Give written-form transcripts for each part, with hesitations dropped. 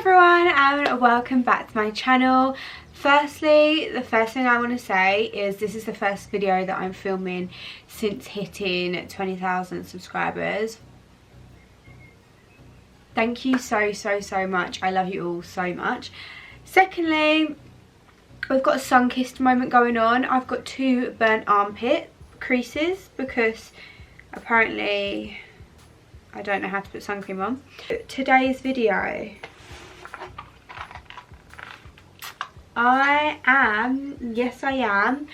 everyone and welcome back to my channel. Firstly, the first thing I want to say is this is the first video that I'm filming since hitting 20,000 subscribers. Thank you so much. I love you all so much. Secondly, we've got a sun-kissed moment going on. I've got 2 burnt armpit creases because apparently I don't know how to put sun cream on. Today's video, yes I am,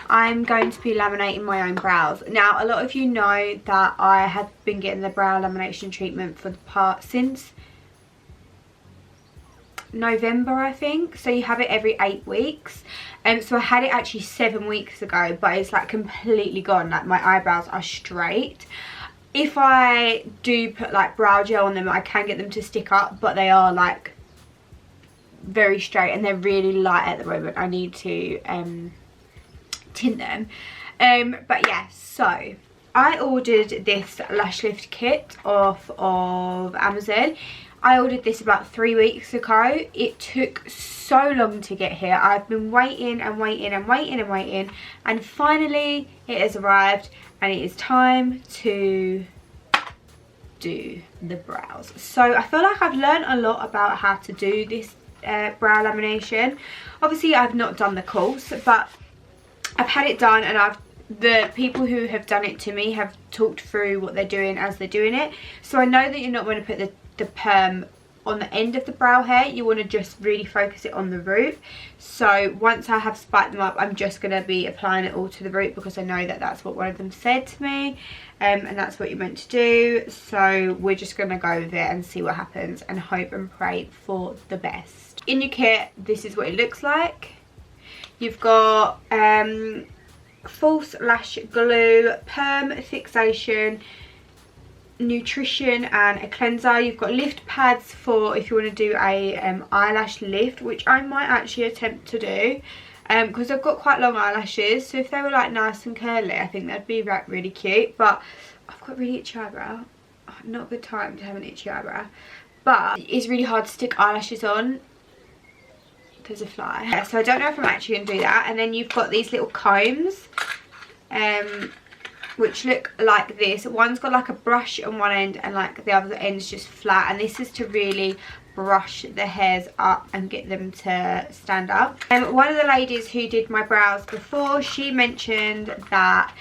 I'm going to be laminating my own brows. Now a lot of you know that I have been getting the brow lamination treatment for the part since November, I think. So you have it every 8 weeks. So I had it actually 7 weeks ago, but it's like completely gone. Like my eyebrows are straight. If I do put like brow gel on them, I can get them to stick up, but they are like very straight and they're really light at the moment. I need to tint them. But yeah, so I ordered this lash lift kit off of Amazon. I ordered this about 3 weeks ago. It took so long to get here. I've been waiting and finally it has arrived and it is time to do the brows. So I feel like I've learned a lot about how to do this brow lamination. Obviously I've not done the course, but I've had it done, and the people who have done it to me have talked through what they're doing as they're doing it. So I know that you're not going to put the perm on the end of the brow hair. You want to just really focus it on the root. So once I have spiked them up, I'm just going to be applying it all to the root because I know that that's what one of them said to me, and that's what you're meant to do. So we're just going to go with it and see what happens and hope and pray for the best. In your kit, this is what it looks like. You've got false lash glue, perm fixation, nutrition and a cleanser. You've got lift pads for if you want to do a eyelash lift, which I might actually attempt to do because I've got quite long eyelashes, so if they were like nice and curly I think that'd be like really cute. But I've got really itchy eyebrow. Not a good time to have an itchy eyebrow, but it's really hard to stick eyelashes on. There's a fly. Yeah, so I don't know if I'm actually going to do that. And then you've got these little combs which look like this. One's got like a brush on one end and like the other end's just flat, and this is to really brush the hairs up and get them to stand up. One of the ladies who did my brows before, she mentioned that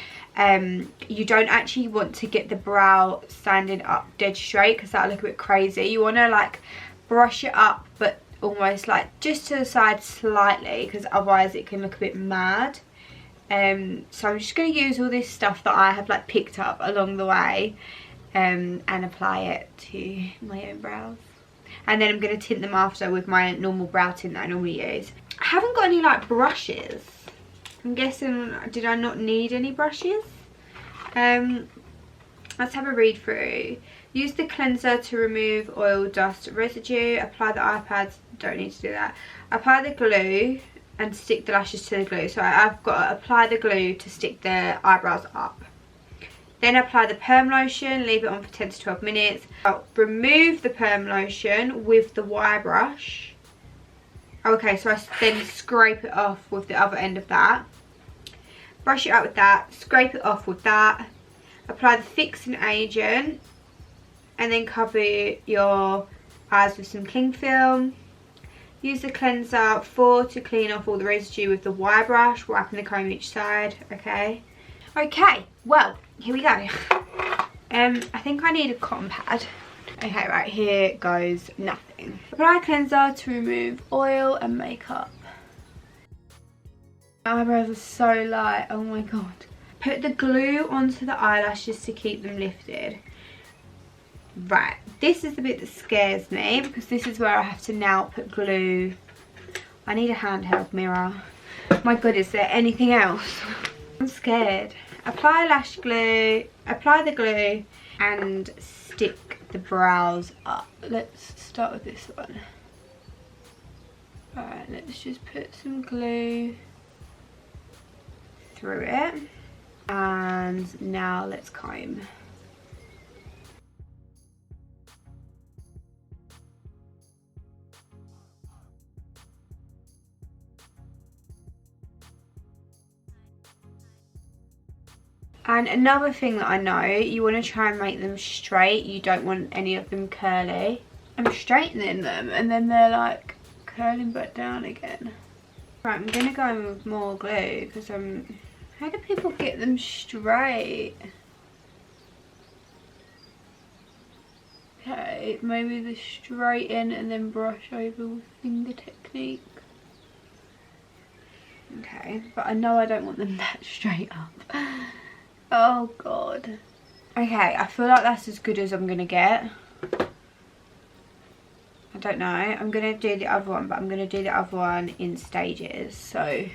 you don't actually want to get the brow standing up dead straight because that'll look a bit crazy. You want to like brush it up but almost like just to the side slightly, because otherwise it can look a bit mad. So I'm just going to use all this stuff that I have like picked up along the way and apply it to my own brows, and then I'm going to tint them after with my normal brow tint that I normally use. I haven't got any like brushes. I'm guessing, did I not need any brushes? Let's have a read through. Use the cleanser to remove oil, dust, residue. Apply the eye pads. Don't need to do that. Apply the glue and stick the lashes to the glue. So I've got to apply the glue to stick the eyebrows up. Then apply the perm lotion. Leave it on for 10 to 12 minutes. I'll remove the perm lotion with the wire brush. Okay, so I then scrape it off with the other end of that. Brush it out with that. Scrape it off with that. Apply the fixing agent. And then cover your eyes with some cling film. Use the cleanser to clean off all the residue with the wire brush, wiping the comb each side. Okay, well, here we go. I think I need a cotton pad. Okay, right, here goes nothing. Apply cleanser to remove oil and makeup. My eyebrows are so light, oh my god. Put the glue onto the eyelashes to keep them lifted. Right, this is the bit that scares me because this is where I have to now put glue. I need a handheld mirror. My god, is there anything else? I'm scared. Apply lash glue, apply the glue and stick the brows up. Let's start with this one. Alright, let's just put some glue through it. And now let's comb. And another thing that I know, you want to try and make them straight. You don't want any of them curly. I'm straightening them and then they're like curling back down again. Right, I'm going to go in with more glue because how do people get them straight? Okay, maybe the straighten and then brush over with finger technique. Okay, but I know I don't want them that straight up. Oh god. Okay, I feel like that's as good as I'm gonna get. I don't know. I'm gonna do the other one, but I'm gonna do the other one in stages. So let's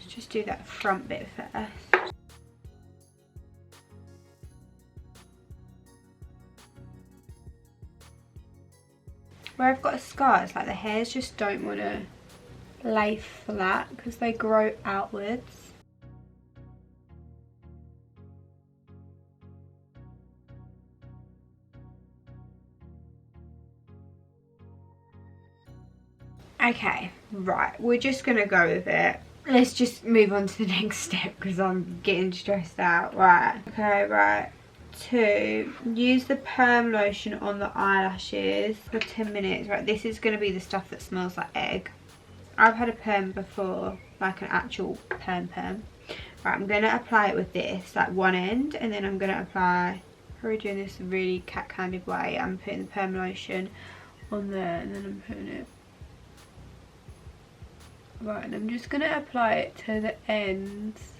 just do that front bit first. Where I've got a scar, it's like the hairs just don't want to lay flat because they grow outwards. Okay, right, we're just gonna go with it. Let's just move on to the next step because I'm getting stressed out. Right, okay, right. 2, use the perm lotion on the eyelashes for 10 minutes. Right, this is going to be the stuff that smells like egg. I've had a perm before, like an actual perm. Right, I'm going to apply it with this, like one end, and then I'm going to apply, probably doing this really cat-handed way. I'm putting the perm lotion on there and then I'm putting it. Right, and I'm just going to apply it to the ends.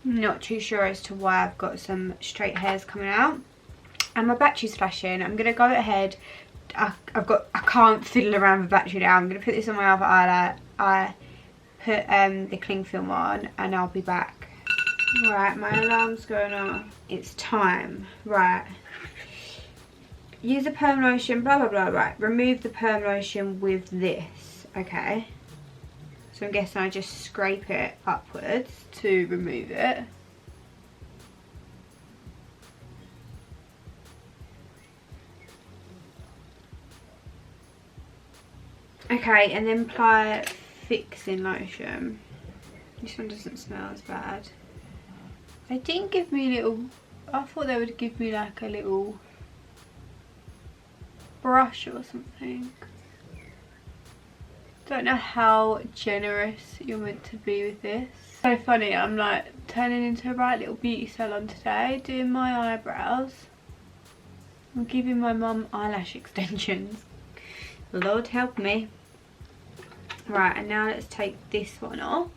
Not too sure as to why I've got some straight hairs coming out, and my battery's flashing. I'm gonna go ahead. I can't fiddle around with battery now. I'm gonna put this on my other eyelid. I put the cling film on, and I'll be back. Right, my alarm's going off. It's time. Right. Use the perm lotion. Blah blah blah. Right. Remove the perm lotion with this. Okay. So I'm guessing I just scrape it upwards to remove it. Okay, and then apply fixing lotion. This one doesn't smell as bad. They didn't give me a little, I thought they would give me like a little brush or something. Don't know how generous you're meant to be with this. So funny, I'm like turning into a right little beauty salon today, doing my eyebrows. I'm giving my mum eyelash extensions. Lord help me. Right, and now let's take this one off.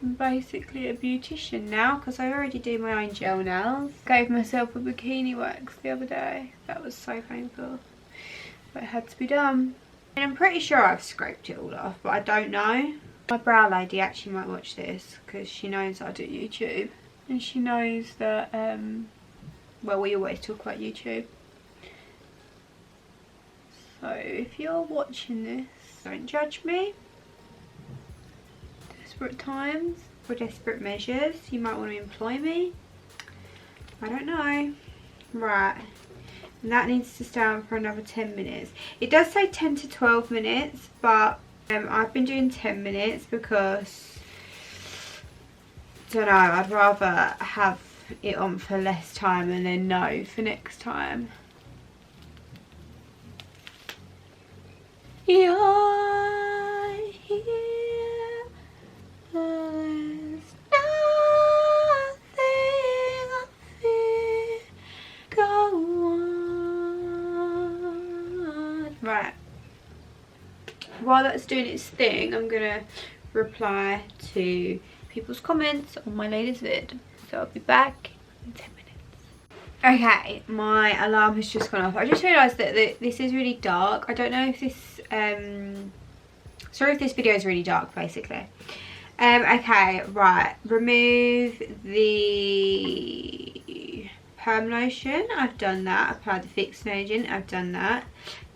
I'm basically a beautician now because I already do my own gel nails. Gave myself a bikini wax the other day. That was so painful. But it had to be done. And I'm pretty sure I've scraped it all off, but I don't know. My brow lady actually might watch this because she knows I do YouTube. And she knows that, well, we always talk about YouTube. So if you're watching this, don't judge me. Desperate times, for desperate measures, you might want to employ me. I don't know. Right. And that needs to stay on for another 10 minutes. It does say 10 to 12 minutes, but I've been doing 10 minutes because, I don't know, I'd rather have it on for less time and then know for next time. You're here, there's nothing I fear, go on. Right, while that's doing its thing, I'm gonna reply to people's comments on my latest vid, so I'll be back in 10 minutes. Okay, my alarm has just gone off. I just realised that this is really dark. I don't know if this sorry if this video is really dark, basically. Okay, right, remove the perm lotion, I've done that. Apply the fixing agent, I've done that.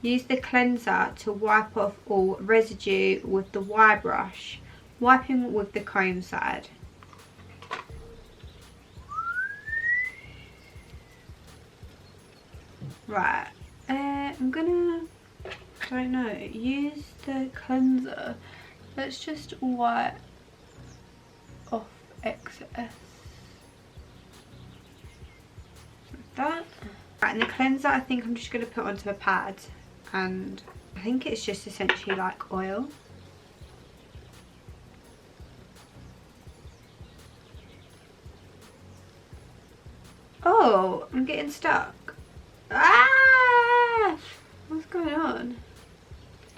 Use the cleanser to wipe off all residue with the wire brush. wiping with the comb side. Right, I'm gonna, I don't know, use the cleanser. Let's just wipe off excess. Like that. Right, and the cleanser I think I'm just going to put onto a pad, and I think it's just essentially like oil. Oh, I'm getting stuck. Ah! What's going on?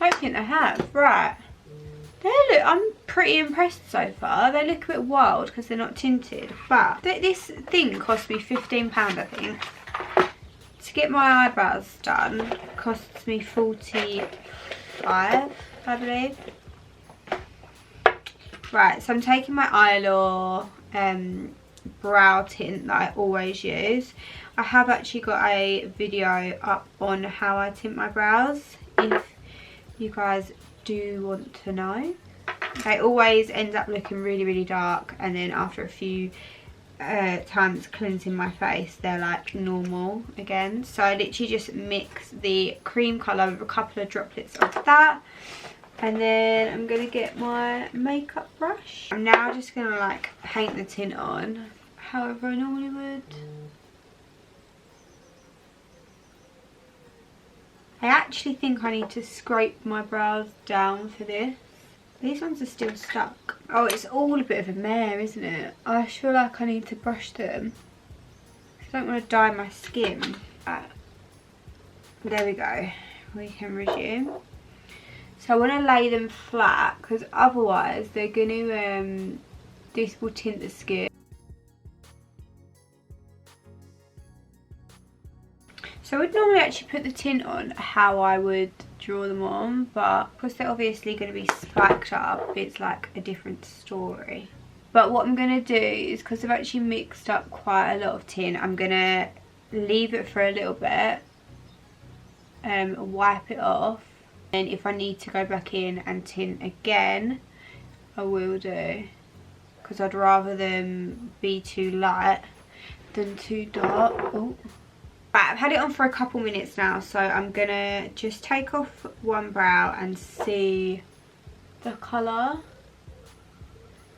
I don't think I have. Right. I'm pretty impressed so far. They look a bit wild because they're not tinted, but this thing cost me £15, I think. To get my eyebrows done costs me 45, I believe. Right, so I'm taking my Eyelaw brow tint that I always use. I have actually got a video up on how I tint my brows if you guys do want to know. They always end up looking really, really dark, and then after a few times cleansing my face, they're like normal again. So I literally just mix the cream colour with a couple of droplets of that, and then I'm gonna get my makeup brush. I'm now just gonna like paint the tint on however I normally would. I actually think I need to scrape my brows down for this. These ones are still stuck. Oh, it's all a bit of a mare, isn't it? I feel like I need to brush them. I don't want to dye my skin. Right. There we go. We can resume. So I want to lay them flat because otherwise they're going to, this will tint the skin. So I would normally actually put the tint on how I would draw them on, but because they're obviously going to be spiked up, it's like a different story. But what I'm going to do is, because I've actually mixed up quite a lot of tint, I'm going to leave it for a little bit, wipe it off, and if I need to go back in and tint again, I will do, because I'd rather them be too light than too dark. Oh. Right, I've had it on for a couple minutes now, so I'm gonna just take off one brow and see the colour.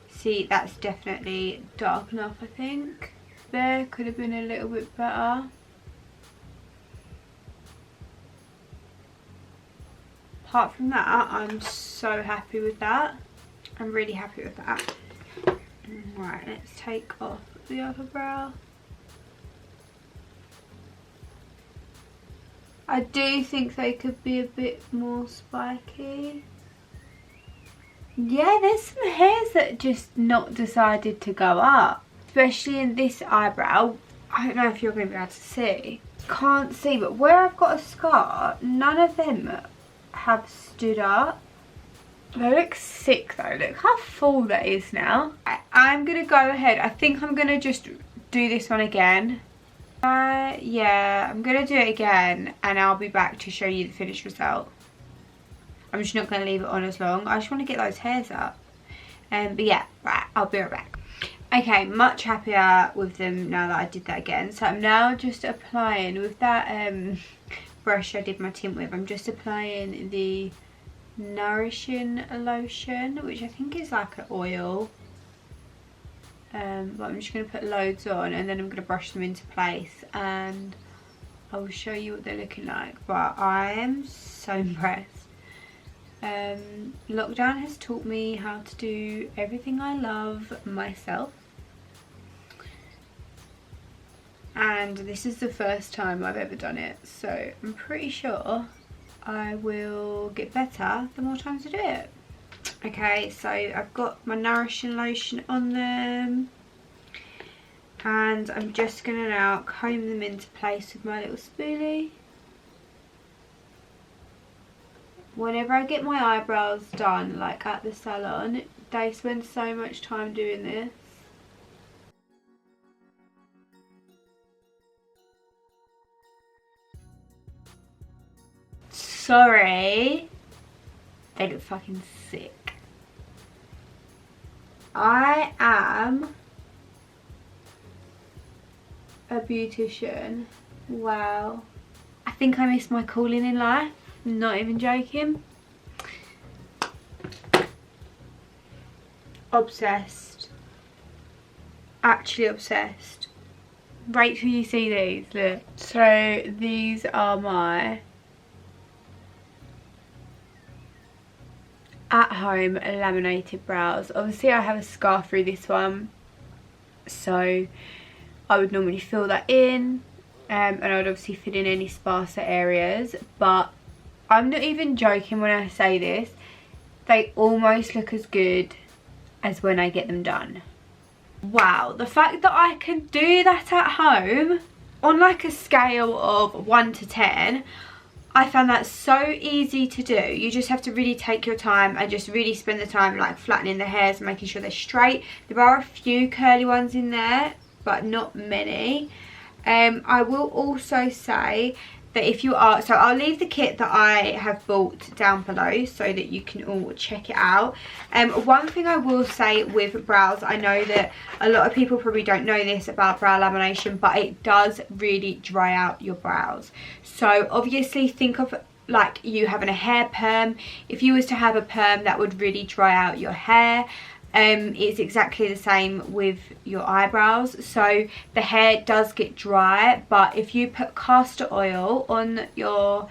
See, that's definitely dark enough, I think. There could have been a little bit better. Apart from that, I'm so happy with that. I'm really happy with that. Right, let's take off the other brow. I do think they could be a bit more spiky. Yeah, there's some hairs that just not decided to go up. Especially in this eyebrow. I don't know if you're going to be able to see. Can't see, but where I've got a scar, none of them have stood up. They look sick though. Look how full that is now. I'm going to go ahead. I think I'm going to just do this one again. Yeah, I'm going to do it again and I'll be back to show you the finished result. I'm just not going to leave it on as long. I just want to get those hairs up. But yeah, right, I'll be right back. Okay, much happier with them now that I did that again. So I'm now just applying with that brush I did my tint with. I'm just applying the Nourishing lotion, which I think is like an oil. But I'm just going to put loads on and then I'm going to brush them into place and I will show you what they're looking like. But I am so impressed. Lockdown has taught me how to do everything I love myself, and this is the first time I've ever done it, so I'm pretty sure I will get better the more times I do it. Okay, so I've got my Nourishing lotion on them and I'm just going to now comb them into place with my little spoolie. Whenever I get my eyebrows done, like at the salon, they spend so much time doing this. Sorry. They look fucking sick. I am a beautician. Wow. I think I missed my calling in life. Not even joking. Obsessed. Actually obsessed. Wait till you see these, look. So these are my at home laminated brows. Obviously I have a scar through this one, so I would normally fill that in, and I would obviously fill in any sparser areas, but I'm not even joking when I say this, they almost look as good as when I get them done. Wow, the fact that I can do that at home on like a scale of 1 to 10, I found that so easy to do. You just have to really take your time and just really spend the time like flattening the hairs and making sure they're straight. There are a few curly ones in there, but not many. I will also say that if you are, so I'll leave the kit that I have bought down below so that you can all check it out. One thing I will say with brows, I know that a lot of people probably don't know this about brow lamination, but it does really dry out your brows. So obviously think of like you having a hair perm. If you was to have a perm, that would really dry out your hair. It's exactly the same with your eyebrows. So the hair does get dry, but if you put castor oil on your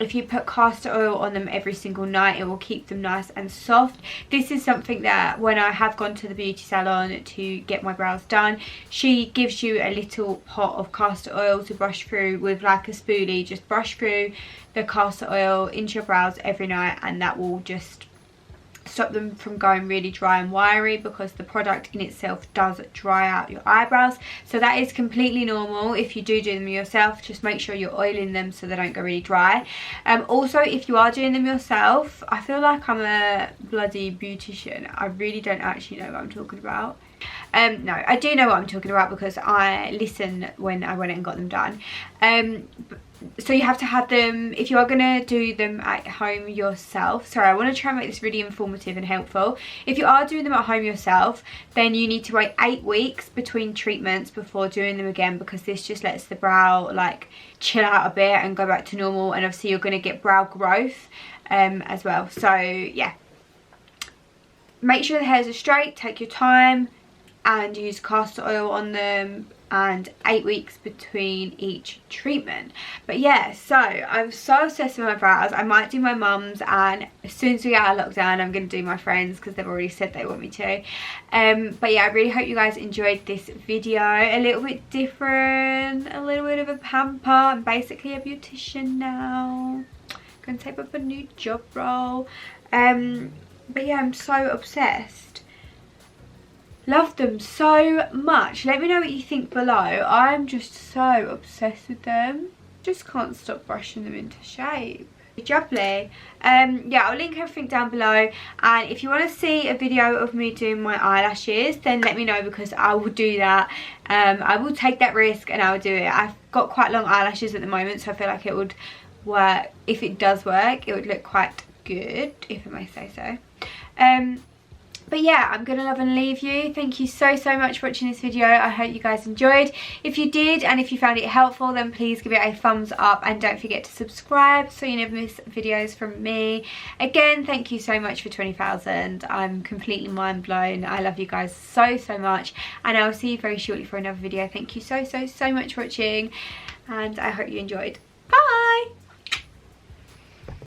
if you put castor oil on them every single night, it will keep them nice and soft. This is something that when I have gone to the beauty salon to get my brows done, she gives you a little pot of castor oil to brush through with like a spoolie. Just brush through the castor oil into your brows every night, and that will just stop them from going really dry and wiry, because the product in itself does dry out your eyebrows. So that is completely normal. If you do them yourself, just make sure you're oiling them so they don't go really dry. Also, if you are doing them yourself, I feel like I'm a bloody beautician. I really don't actually know what I'm talking about. No, I do know what I'm talking about because I listened when I went and got them done. So you have to have them, if you are going to do them at home yourself, sorry, I want to try and make this really informative and helpful. If you are doing them at home yourself, then you need to wait 8 weeks between treatments before doing them again, because this just lets the brow like chill out a bit and go back to normal, and obviously you're going to get brow growth as well. So yeah, make sure the hairs are straight, take your time and use castor oil on them, and 8 weeks between each treatment. But yeah, so I'm so obsessed with my brows. I might do my mum's, and as soon as we get out of lockdown I'm going to do my friends because they've already said they want me to. But yeah, I really hope you guys enjoyed this video. A little bit different, a little bit of a pamper. I'm basically a beautician now. Going to take up a new job role. But yeah, I'm so obsessed. Love them so much. Let me know what you think below. I'm just so obsessed with them. Just can't stop brushing them into shape. Jubbly. Yeah, I'll link everything down below, and if you want to see a video of me doing my eyelashes, then let me know, because I will do that. I will take that risk and I will do it. I've got quite long eyelashes at the moment, so I feel like it would work. If it does work, it would look quite good, if I may say so. But yeah, I'm gonna love and leave you. Thank you so much for watching this video. I hope you guys enjoyed. If you did, and if you found it helpful, then please give it a thumbs up, and don't forget to subscribe so you never miss videos from me. Again, thank you so much for 20,000. I'm completely mind blown. I love you guys so much, and I will see you very shortly for another video. Thank you so much for watching, and I hope you enjoyed. Bye.